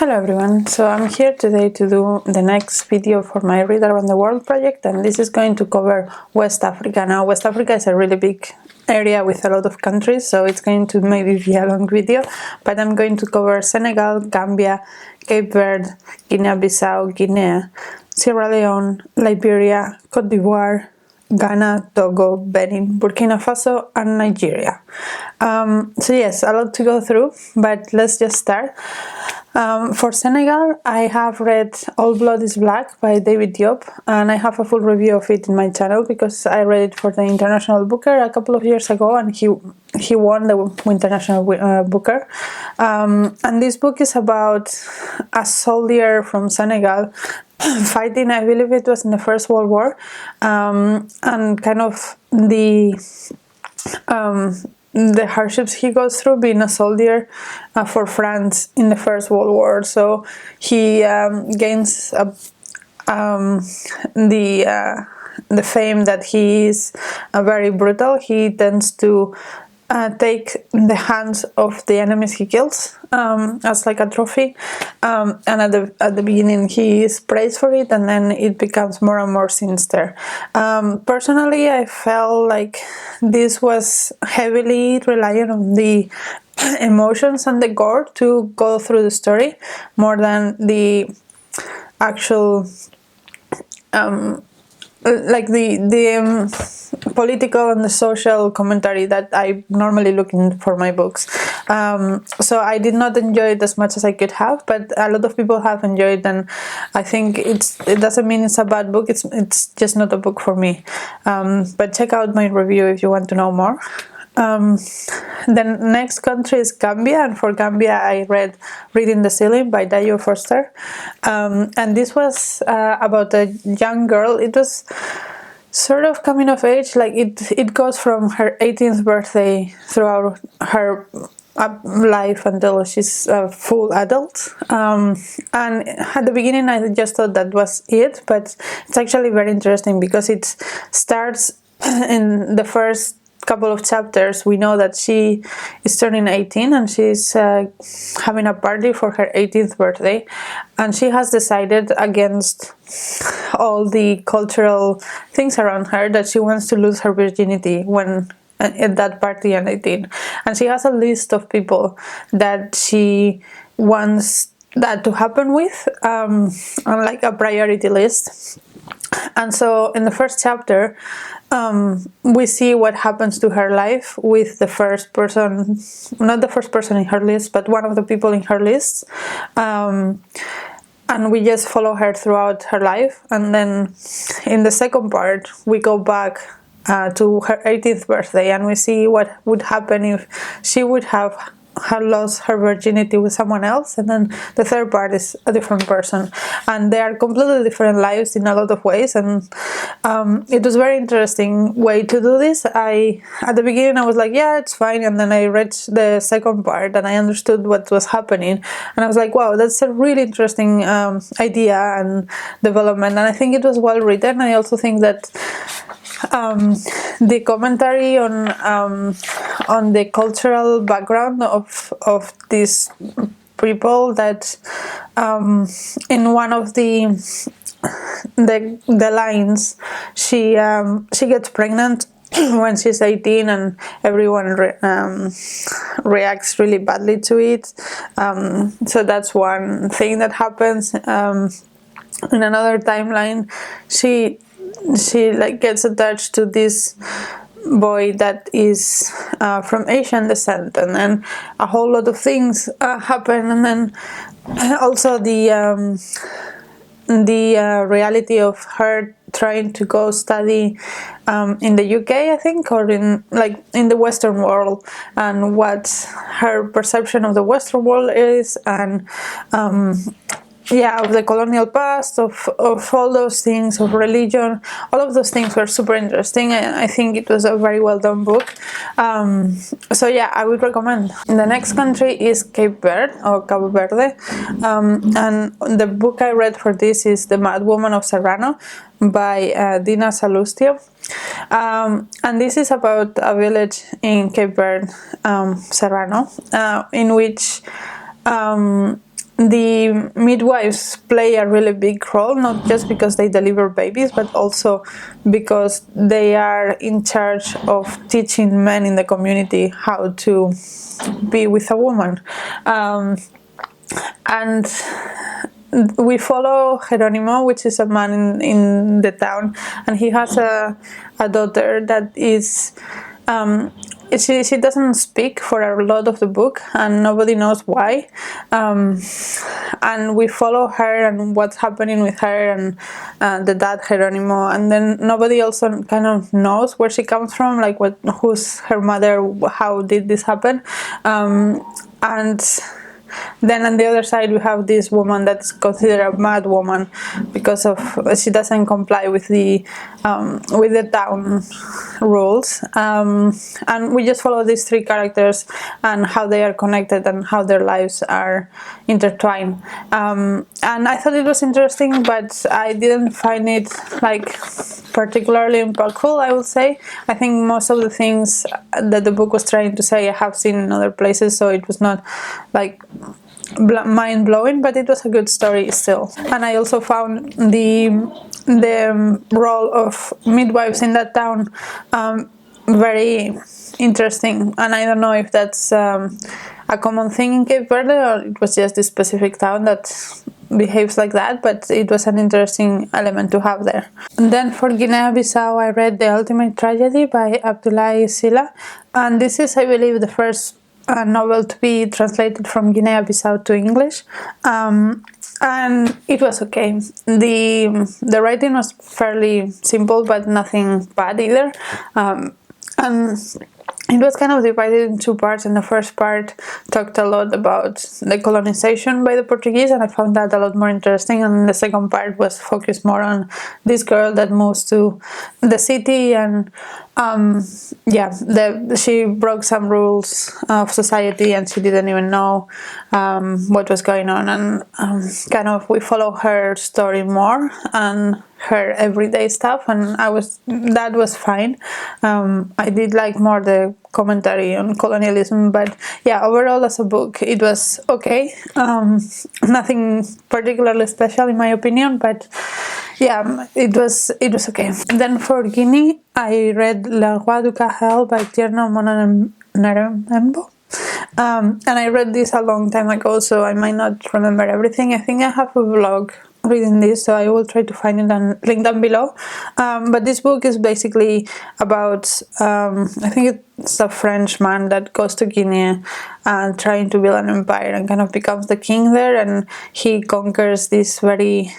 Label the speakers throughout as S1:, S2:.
S1: Hello everyone, so I'm here today to do the next video for my Read Around the World project, and this is going to cover West Africa. Now, West Africa is a really big area with a lot of countries, so it's going to maybe be a long video, but I'm going to cover Senegal, Gambia, Cape Verde, Guinea Bissau, Guinea, Sierra Leone, Liberia, Cote d'Ivoire, Ghana, Togo, Benin, Burkina Faso, and Nigeria. So yes, a lot to go through, but let's just start. For Senegal, I have read All Blood is Black by David Diop, and I have a full review of it in my channel because I read it for the International Booker a couple of years ago, and he won the International Booker. And this book is about a soldier from Senegal fighting, I believe it was in the First World War, and kind of the hardships he goes through being a soldier for France in the First World War. So he gains the fame that he is very brutal. He tends to take the hands of the enemies he kills as like a trophy, and at the beginning he is praised for it, and then it becomes more and more sinister. Personally, I felt like this was heavily reliant on the emotions and the gore to go through the story more than the actual like the political and the social commentary that I normally look in for my books. So I did not enjoy it as much as I could have, but a lot of people have enjoyed, and I think it doesn't mean it's a bad book. It's just not a book for me. But check out my review if you want to know more. The next country is Gambia, and for Gambia I read Reading the Ceiling by Dayo Forster, and this was about a young girl. It was sort of coming of age, like it goes from her 18th birthday throughout her life until she's a full adult, and at the beginning I just thought that was it, but it's actually very interesting because it starts in the first couple of chapters. We know that she is turning 18 and she's having a party for her 18th birthday, and she has decided, against all the cultural things around her, that she wants to lose her virginity when at that party at 18, and she has a list of people that she wants that to happen with, on like a priority list. And so in the first chapter, we see what happens to her life with the first person, not the first person in her list, but one of the people in her list. And we just follow her throughout her life. And then in the second part, we go back to her 18th birthday, and we see what would happen if she would have lost her virginity with someone else. And then the third part is a different person, and they are completely different lives in a lot of ways. And it was a very interesting way to do this. At the beginning I was like, yeah, it's fine, and then I read the second part and I understood what was happening, and I was like, wow, that's a really interesting idea and development, and I think it was well written. I also think that the commentary on the cultural background of these people, that in one of the lines she gets pregnant when she's 18, and everyone reacts really badly to it. So that's one thing that happens. In another timeline, she like gets attached to this boy that is from Asian descent, and then a whole lot of things happen. And then also the reality of her trying to go study in the UK, I think, or in the Western world, and what her perception of the Western world is, and of the colonial past, of all those things, of religion. All of those things were super interesting, and I think it was a very well done book. So yeah, I would recommend. The next country is Cape Verde, or Cabo Verde, and the book I read for this is The Madwoman of Serrano by Dina Salustio, and this is about a village in Cape Verde, Serrano, in which the midwives play a really big role, not just because they deliver babies, but also because they are in charge of teaching men in the community how to be with a woman. And we follow Geronimo, which is a man in the town, and he has a daughter that is she doesn't speak for a lot of the book, and nobody knows why, and we follow her and what's happening with her and the dad Geronimo, and then nobody also kind of knows where she comes from, like who's her mother, how did this happen, and then on the other side we have this woman that's considered a mad woman because of she doesn't comply with the town rules, and we just follow these three characters and how they are connected and how their lives are intertwined, and I thought it was interesting, but I didn't find it like particularly impactful, I would say. I think most of the things that the book was trying to say I have seen in other places, so it was not like mind-blowing, but it was a good story still. And I also found the role of midwives in that town very interesting, and I don't know if that's a common thing in Cape Verde or it was just this specific town that behaves like that, but it was an interesting element to have there. And then for Guinea Bissau I read The Ultimate Tragedy by Abdulai Sila, and this is, I believe, the first novel to be translated from Guinea Bissau to English, and it was okay. The writing was fairly simple but nothing bad either, and it was kind of divided in two parts, and the first part talked a lot about the colonization by the Portuguese, and I found that a lot more interesting, and the second part was focused more on this girl that moves to the city, and she broke some rules of society and she didn't even know what was going on, and kind of we follow her story more and her everyday stuff, and that was fine. I did like more the commentary on colonialism, but yeah, overall as a book it was okay. Nothing particularly special in my opinion, but yeah, it was okay. And then for Guinea I read Le Roi du Sahel by Tierno Monenembo. And I read this a long time ago, so I might not remember everything. I think I have a vlog reading this, so I will try to find it and link down below. But this book is basically about I think it's a French man that goes to Guinea and trying to build an empire and kind of becomes the king there, and he conquers this very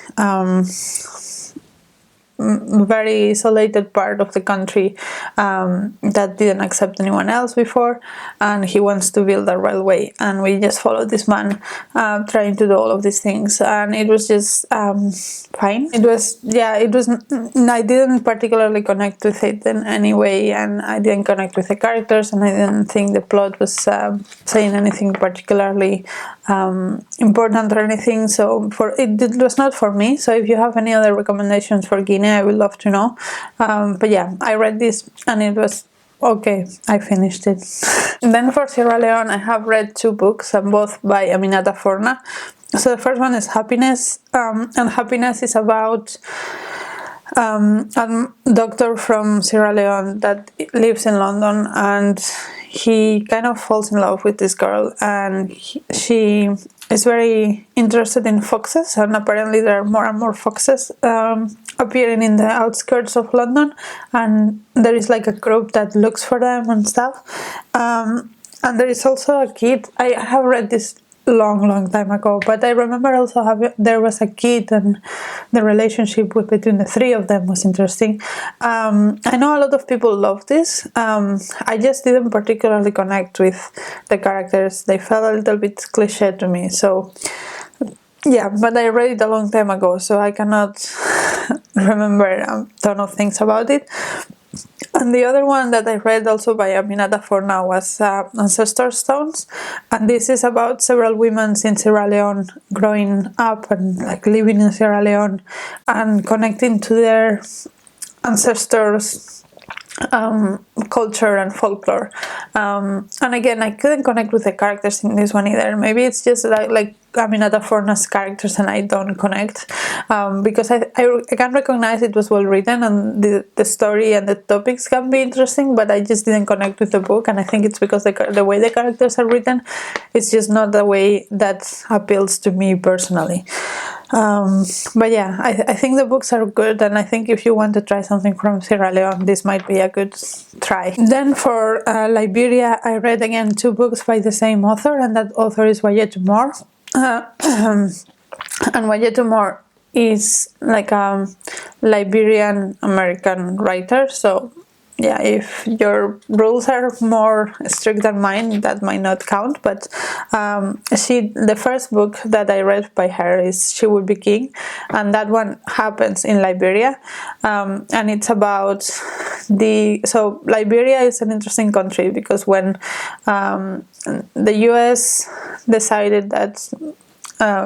S1: isolated part of the country that didn't accept anyone else before, and he wants to build a railway, and we just follow this man trying to do all of these things, and it was just fine. It was I didn't particularly connect with it in any way, and I didn't connect with the characters, and I didn't think the plot was saying anything particularly important or anything, so it was not for me. So if you have any other recommendations for Guinea, I would love to know. But yeah, I read this and it was okay. I finished it. Then for Sierra Leone I have read two books, and both by Aminata Forna. So the first one is Happiness, and Happiness is about a doctor from Sierra Leone that lives in London, and he kind of falls in love with this girl, and she is very interested in foxes, and apparently there are more and more foxes appearing in the outskirts of London, and there is like a group that looks for them and stuff, and there is also a kid. I have read this long time ago, but I remember also there was a kid, and the relationship between the three of them was interesting. I know a lot of people love this. I just didn't particularly connect with the characters. They felt a little bit cliche to me, so yeah, but I read it a long time ago, so I cannot remember a ton of things about it. And the other one that I read also by Aminata Forna was Ancestor Stones, and this is about several women in Sierra Leone growing up and like living in Sierra Leone and connecting to their ancestors culture and folklore. And again, I couldn't connect with the characters in this one either. Maybe it's just like Aminata Forna's characters and I don't connect, because I can recognize it was well written and the story and the topics can be interesting, but I just didn't connect with the book, and I think it's because the way the characters are written, it's just not the way that appeals to me personally. But yeah, I think the books are good, and I think if you want to try something from Sierra Leone, this might be a good try. Then for Liberia, I read again 2 books by the same author, and that author is Wayetu Moore. And Wayetu Moore is like a Liberian American writer, so yeah, if your rules are more strict than mine, that might not count. But the first book that I read by her is She Would Be King, and that one happens in Liberia, and it's about so Liberia is an interesting country because when the US decided that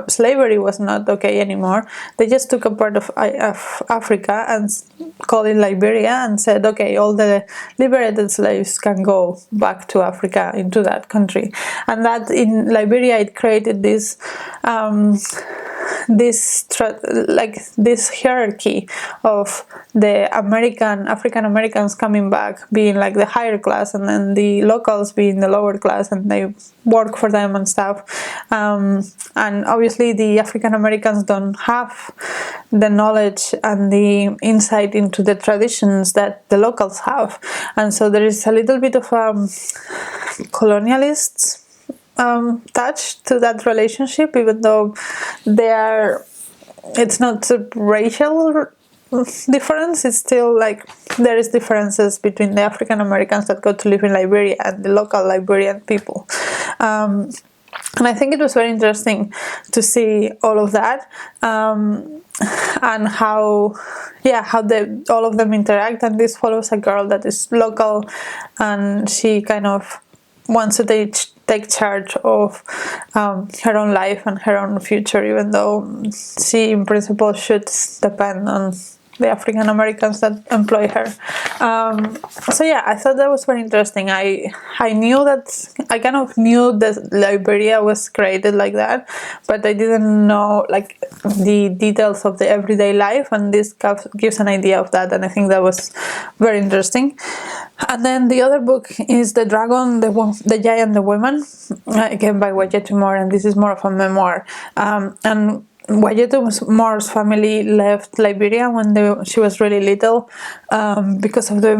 S1: slavery was not okay anymore, they just took a part of Africa and called it Liberia and said, okay, all the liberated slaves can go back to Africa, into that country. And that in Liberia it created this this hierarchy of the African Americans coming back being like the higher class, and then the locals being the lower class, and they work for them and stuff. And obviously the African Americans don't have the knowledge and the insight into the traditions that the locals have, and so there is a little bit of colonialist touch to that relationship, even though it's not a racial difference. It's still like there is differences between the African Americans that go to live in Liberia and the local Liberian people. And I think it was very interesting to see all of that, and how all of them interact. And this follows a girl that is local, and she kind of wants to take charge of her own life and her own future, even though she in principle should depend on the African Americans that employ her. So yeah, I thought that was very interesting. I knew that, I kind of knew that Liberia was created like that, but I didn't know like the details of the everyday life, and this gives an idea of that, and I think that was very interesting. And then the other book is The Dragon, the Giant, the Woman, again by Wayetu Moore, and this is more of a memoir. And Wayetu Moore's family left Liberia when she was really little, because of the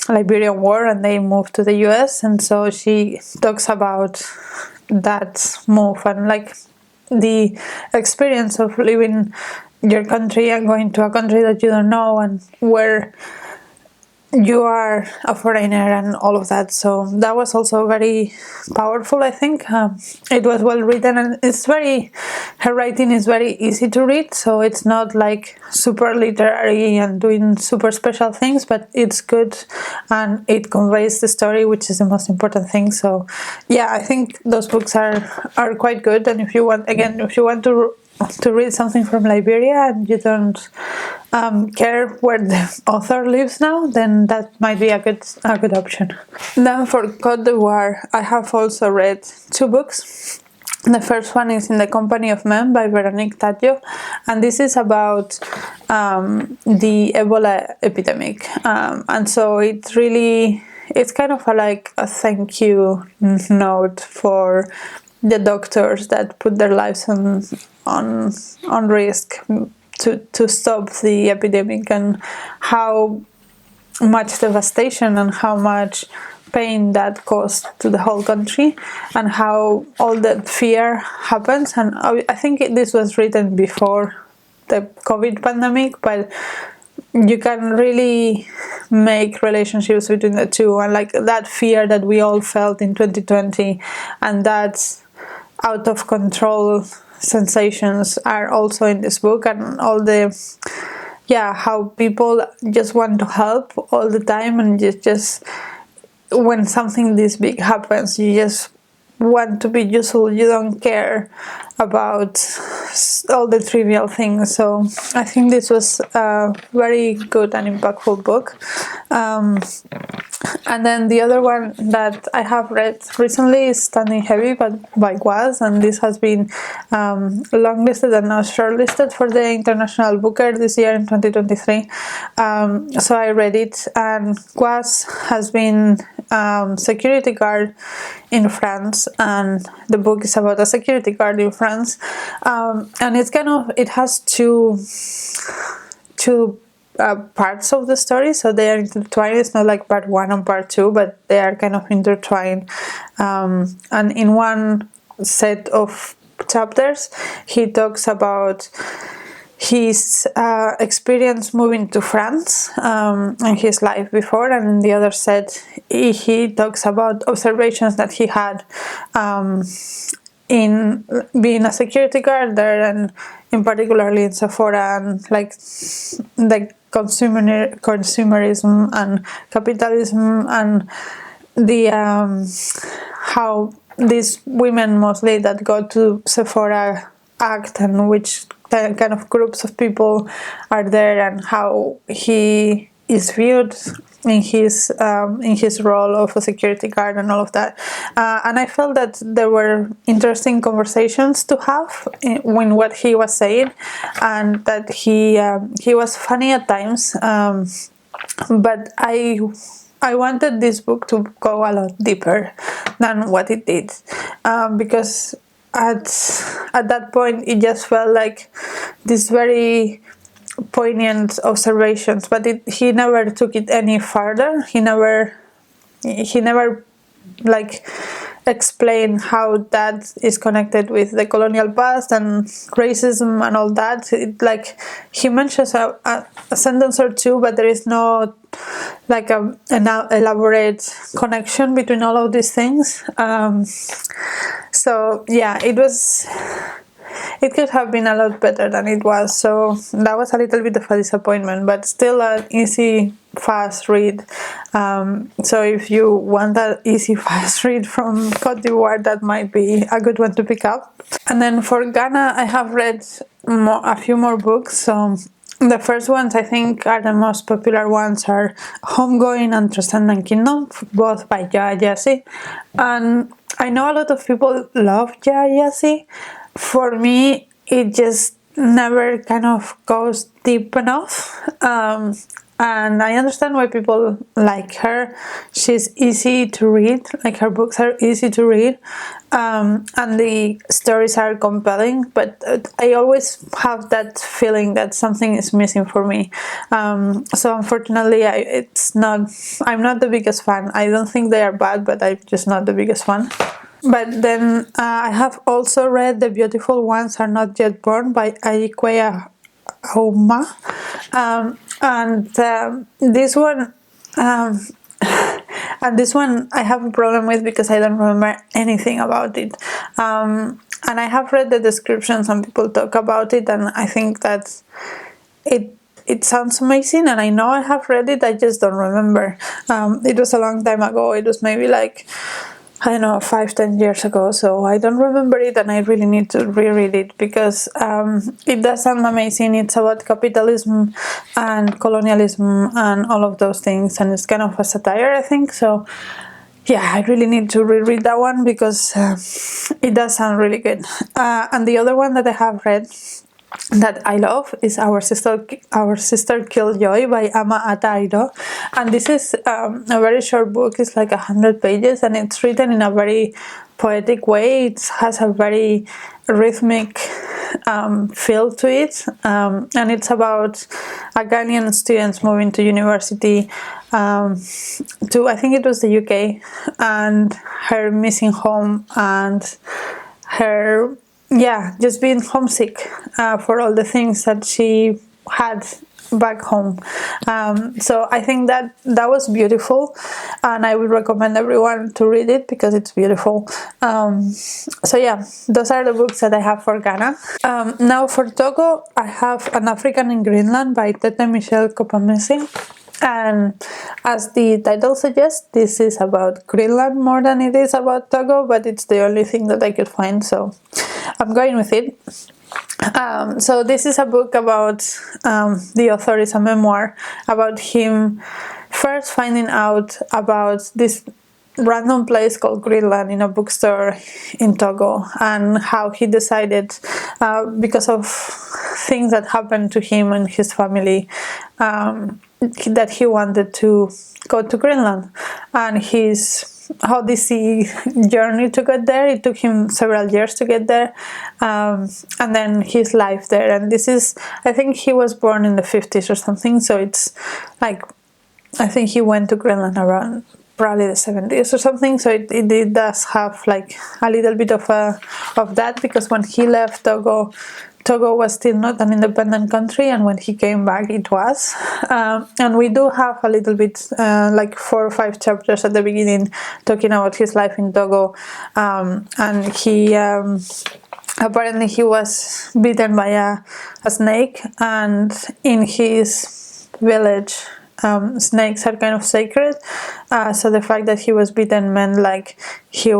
S1: Liberian War, and they moved to the US. And so she talks about that move and like the experience of leaving your country and going to a country that you don't know, and where you are a foreigner and all of that. So that was also very powerful, I think. It was well written, and her writing is very easy to read, so it's not like super literary and doing super special things, but it's good and it conveys the story, which is the most important thing. So yeah, I think those books are quite good. And if you want to read something from Liberia and you don't care where the author lives now, then that might be a good option. Then for Cote d'Ivoire, I have also read 2 books. The first one is In the Company of Men by Veronique Tadjo, and this is about the Ebola epidemic, and so it's kind of like a thank you note for the doctors that put their lives on risk to stop the epidemic, and how much devastation and how much pain that caused to the whole country, and how all that fear happens. And I think this was written before the COVID pandemic, but you can really make relationships between the two, and like that fear that we all felt in 2020, and that out of control sensations are also in this book, and all how people just want to help all the time, and just when something this big happens, you just want to be useful, you don't care about all the trivial things. So I think this was a very good and impactful book. And then the other one that I have read recently is Standing Heavy by Guaz, and this has been longlisted and now shortlisted for the International Booker this year in 2023. So I read it, and Guaz has been security guard in France, and the book is about a security guard in France, and it has two parts of the story, so they are intertwined. It's not like part one and part two, but they are kind of intertwined, and in one set of chapters he talks about his experience moving to France and his life before, and in the other set he talks about observations that he had in being a security guard there, and in particularly in Sephora, and like the consumerism and capitalism, and the how these women mostly that go to Sephora act, and which kind of groups of people are there, and how he is viewed in his role of a security guard and all of that. And I felt that there were interesting conversations to have in what he was saying, and that he was funny at times, but I wanted this book to go a lot deeper than what it did, because at that point it just felt like this very poignant observations, but he never took it any further. He never like explained how that is connected with the colonial past and racism and all that. Like he mentions a sentence or two, but there is no like an elaborate connection between all of these things. So yeah, it could have been a lot better than it was, so that was a little bit of a disappointment, but still an easy, fast read. So if you want an easy, fast read from Cote d'Ivoire, that might be a good one to pick up. And then for Ghana, I have read a few more books. So the first ones I think are the most popular ones are Homegoing and Transcendent Kingdom, both by Yea Gyasi. And I know a lot of people love Yea Gyasi. For me, it just never kind of goes deep enough. And I understand why people like her. She's easy to read, like her books are easy to read, and the stories are compelling, but I always have that feeling that something is missing for me. So unfortunately, I'm not the biggest fan. I don't think they are bad, but I'm just not the biggest fan. But then I have also read The Beautiful Ones Are Not Yet Born by Ayi Kwei Aumah. And this one I have a problem with because I don't remember anything about it. And I have read the description, some people talk about it, and I think that it sounds amazing, and I know I have read it, I just don't remember. It was a long time ago. It was maybe like, I don't know, 5-10 years ago, so I don't remember it, and I really need to reread it because it does sound amazing. It's about capitalism and colonialism and all of those things, and it's kind of a satire, I think. So yeah, I really need to reread that one because it does sound really good. And the other one that I have read that I love is Our Sister Killed Joy by Ama Ata Aidoo, and this is a very short book. It's like 100 pages, and it's written in a very poetic way. It has a very rhythmic feel to it, and it's about a Ghanaian student moving to university to, I think it was the UK, and her missing home, and her just being homesick for all the things that she had back home. So I think that was beautiful, and I would recommend everyone to read it because it's beautiful. So yeah, those are the books that I have for Ghana. Now for Togo, I have An African in Greenland by Tete-Michel. And as the title suggests, this is about Greenland more than it is about Togo, but it's the only thing that I could find, so I'm going with it. So this is a book about, the author is a memoir about him first finding out about this random place called Greenland in a bookstore in Togo, and how he decided, because of things that happened to him and his family, that he wanted to go to Greenland, and how this journey to get there. It took him several years to get there, and then his life there. And this is, I think he was born in the 50s or something, so it's like, I think he went to Greenland around probably the 70s or something, so it does have like a little bit of that, because when he left Togo was still not an independent country, and when he came back it was. And we do have a little bit, like 4 or 5 chapters at the beginning talking about his life in Togo, and he apparently he was bitten by a snake, and in his village snakes are kind of sacred, so the fact that he was bitten meant like he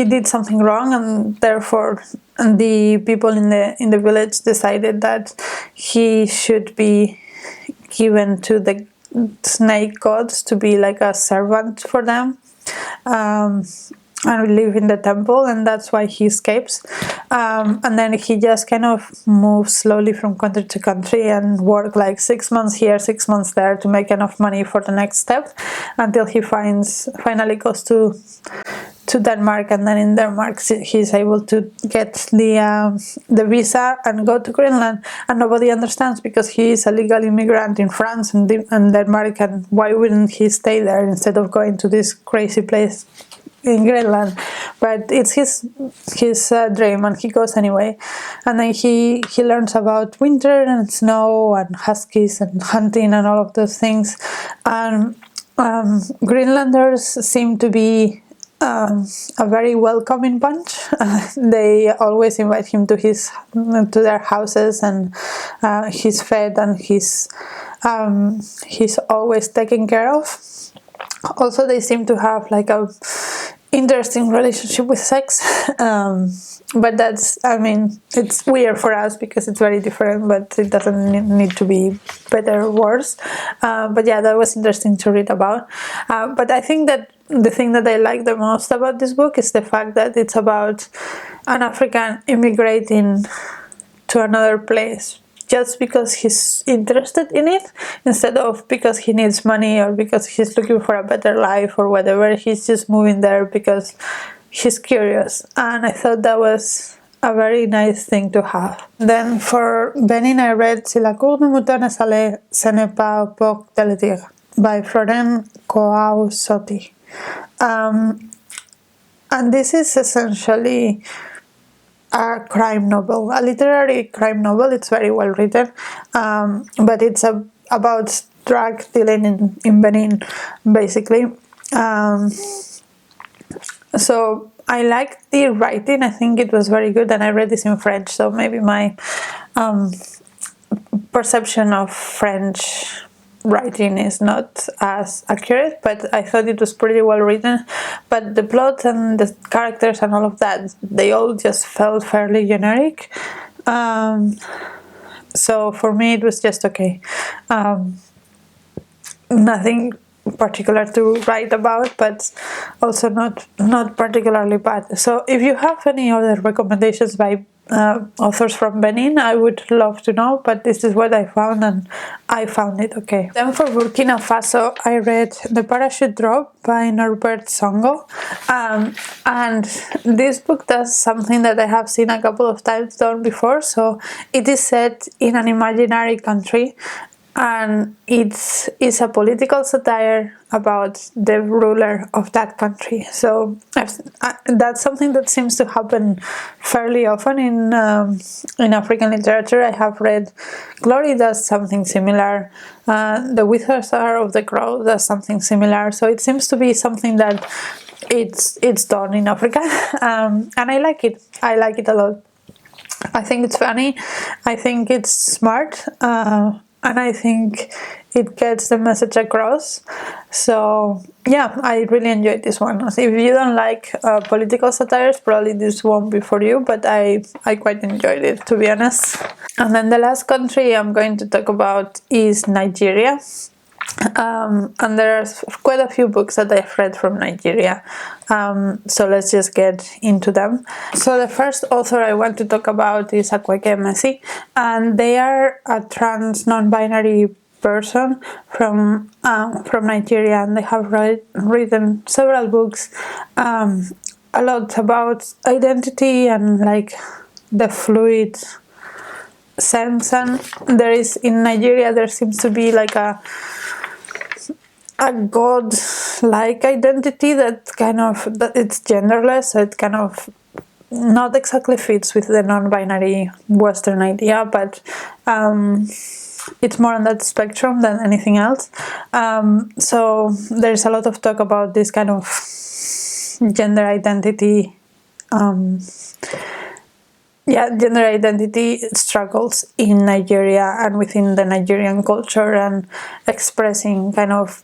S1: did something wrong, and therefore the people in the village decided that he should be given to the snake gods to be like a servant for them, and live in the temple, and that's why he escapes. And then he just kind of moves slowly from country to country and work like 6 months here, 6 months there to make enough money for the next step, until he finally goes to Denmark, and then in Denmark he's able to get the visa and go to Greenland, and nobody understands because he is a legal immigrant in France and Denmark, and why wouldn't he stay there instead of going to this crazy place in Greenland? But it's his dream, and he goes anyway. And then he learns about winter and snow and huskies and hunting and all of those things. And Greenlanders seem to be a very welcoming bunch. They always invite him to their houses, and he's fed, and he's always taken care of. Also, they seem to have like a interesting relationship with sex, but that's, I mean, it's weird for us because it's very different, but it doesn't need to be better or worse. But yeah, that was interesting to read about. But I think that the thing that I like the most about this book is the fact that it's about an African immigrating to another place just because he's interested in it, instead of because he needs money or because he's looking for a better life or whatever. He's just moving there because he's curious, and I thought that was a very nice thing to have. Then for Benin, I read Si la cour ne mouton est salée, ce n'est pas au porc de le dire by Florent Cocuo-Zotti. And this is essentially a crime novel, a literary crime novel. It's very well written, but it's about drug dealing in Benin, basically. So I liked the writing. I think it was very good, and I read this in French, so maybe my perception of French writing is not as accurate, but I thought it was pretty well written. But the plot and the characters and all of that, they all just felt fairly generic. So for me it was just okay. Nothing particular to write about, but also not particularly bad. So if you have any other recommendations by authors from Benin, I would love to know, but this is what I found, and I found it okay. Then for Burkina Faso, I read The Parachute Drop by Norbert Songo, and this book does something that I have seen a couple of times done before. So it is set in an imaginary country, and it's a political satire about the ruler of that country. So that's something that seems to happen fairly often in African literature. I have read Glory does something similar. The Withers Are of the Crow does something similar. So it seems to be something that it's done in Africa, and I like it. I like it a lot. I think it's funny, I think it's smart, and I think it gets the message across. So yeah, I really enjoyed this one. If you don't like political satires, probably this won't be for you, but I quite enjoyed it, to be honest. And then the last country I'm going to talk about is Nigeria. And there's quite a few books that I've read from Nigeria, so let's just get into them. So the first author I want to talk about is Akweke Messi, and they are a trans non-binary person from Nigeria, and they have written several books, a lot about identity and like the fluid sense. And there is, in Nigeria, there seems to be like a god-like identity that it's genderless, so it kind of not exactly fits with the non-binary Western idea, but it's more on that spectrum than anything else. So there's a lot of talk about this kind of gender identity gender identity struggles in Nigeria and within the Nigerian culture, and expressing kind of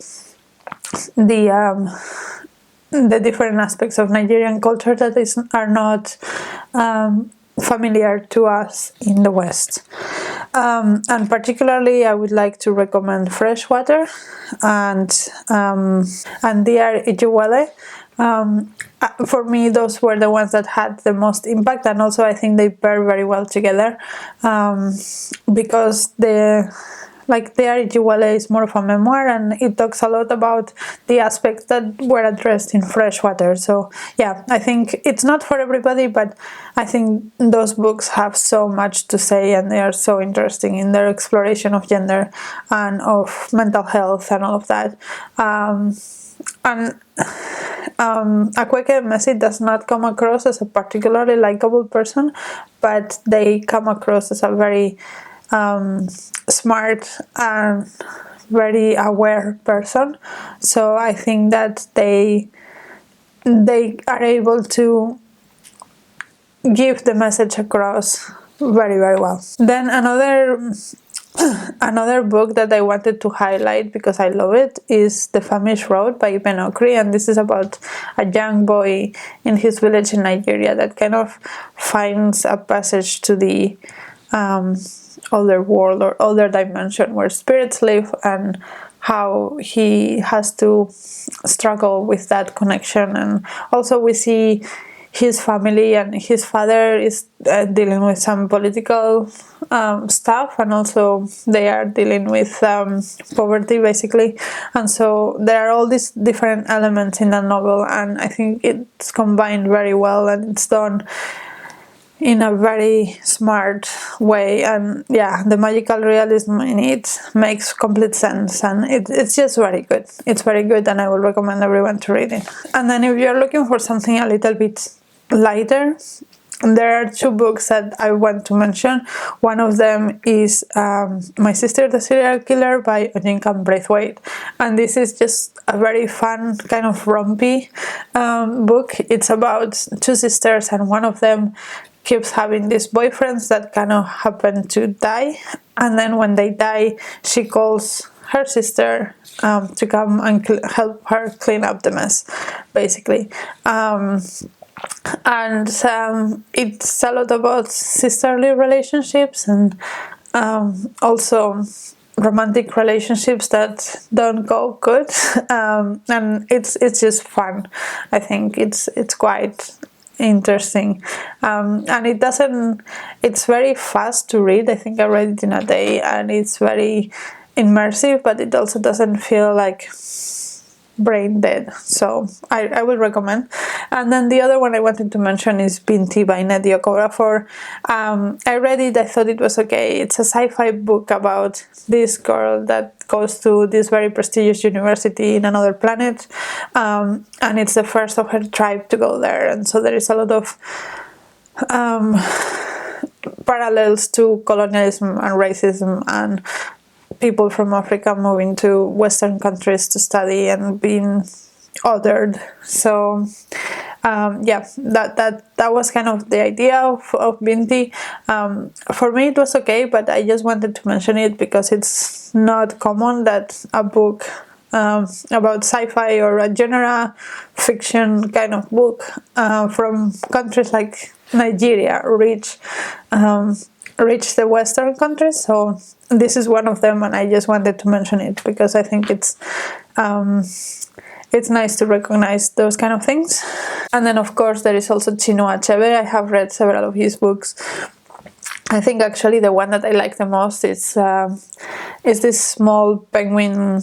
S1: the different aspects of Nigerian culture that are not familiar to us in the West. And particularly, I would like to recommend Freshwater and Dear Ijuwele. For me, those were the ones that had the most impact, and also I think they pair very well together, because Dear Ijuwele is more of a memoir, and it talks a lot about the aspects that were addressed in Freshwater. So yeah, I think it's not for everybody, but I think those books have so much to say, and they are so interesting in their exploration of gender and of mental health and all of that. Akweke Messi does not come across as a particularly likable person, but they come across as a very smart and very aware person. So I think that they are able to give the message across very, very well. Then another book that I wanted to highlight because I love it is The Famished Road by Ibn Okri, and this is about a young boy in his village in Nigeria that kind of finds a passage to the other world or other dimension where spirits live, and how he has to struggle with that connection. And also we see his family, and his father is dealing with some political stuff, and also they are dealing with poverty basically. And so there are all these different elements in the novel, and I think it's combined very well, and it's done in a very smart way. And yeah, the magical realism in it makes complete sense, and it's just very good. It's very good, and I will recommend everyone to read it. And then if you're looking for something a little bit lighter, there are two books that I want to mention. One of them is My Sister the Serial Killer by Onyinka Braithwaite, and this is just a very fun kind of rompy book. It's about two sisters, and one of them keeps having these boyfriends that kind of happen to die, and then when they die, she calls her sister to come and help her clean up the mess, basically. And it's a lot about sisterly relationships, and also romantic relationships that don't go good, and it's just fun. I think it's quite interesting, and it's very fast to read. I think I read it in a day, and it's very immersive, but it also doesn't feel like brain dead, so I will recommend. And then the other one I wanted to mention is Binti by Nnedi Okorafor. I read it, I thought it was okay. It's a sci-fi book about this girl that goes to this very prestigious university in another planet, and it's the first of her tribe to go there, and so there is a lot of parallels to colonialism and racism, and people from Africa moving to Western countries to study and being othered. So yeah, that was kind of the idea of Binti. For me it was okay, but I just wanted to mention it because it's not common that a book about sci-fi or a genre fiction kind of book from countries like Nigeria reach the Western countries. So this is one of them, and I just wanted to mention it because I think it's nice to recognize those kind of things. And then of course there is also Chinua Achebe. I have read several of his books. I think actually the one that I like the most is this small penguin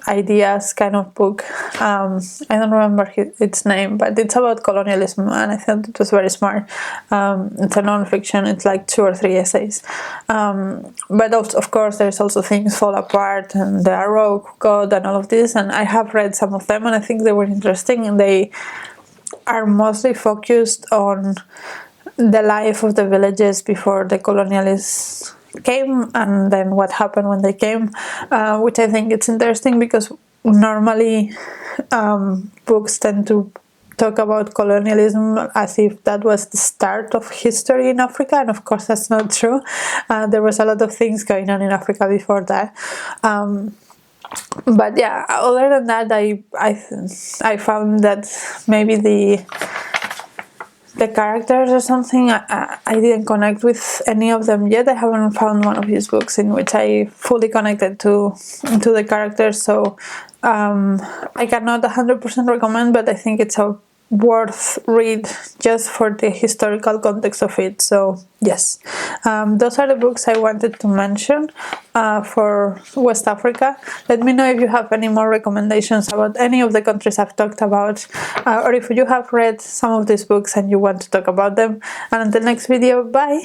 S1: ideas kind of book. I don't remember its name, but it's about colonialism, and I thought it was very smart. It's a non-fiction. It's like 2 or 3 essays. But of course there's also Things Fall Apart and The Arrow God and all of this, and I have read some of them and I think they were interesting, and they are mostly focused on the life of the villages before the colonialists came, and then what happened when they came, which I think it's interesting because normally books tend to talk about colonialism as if that was the start of history in Africa, and of course that's not true. There was a lot of things going on in Africa before that. But yeah, other than that, I found that maybe the characters or something, I didn't connect with any of them yet. I haven't found one of his books in which I fully connected to the characters, so I cannot 100% recommend, but I think it's a worth read just for the historical context of it. So yes, those are the books I wanted to mention for West Africa. Let me know if you have any more recommendations about any of the countries I've talked about, or if you have read some of these books and you want to talk about them. And until next video, bye!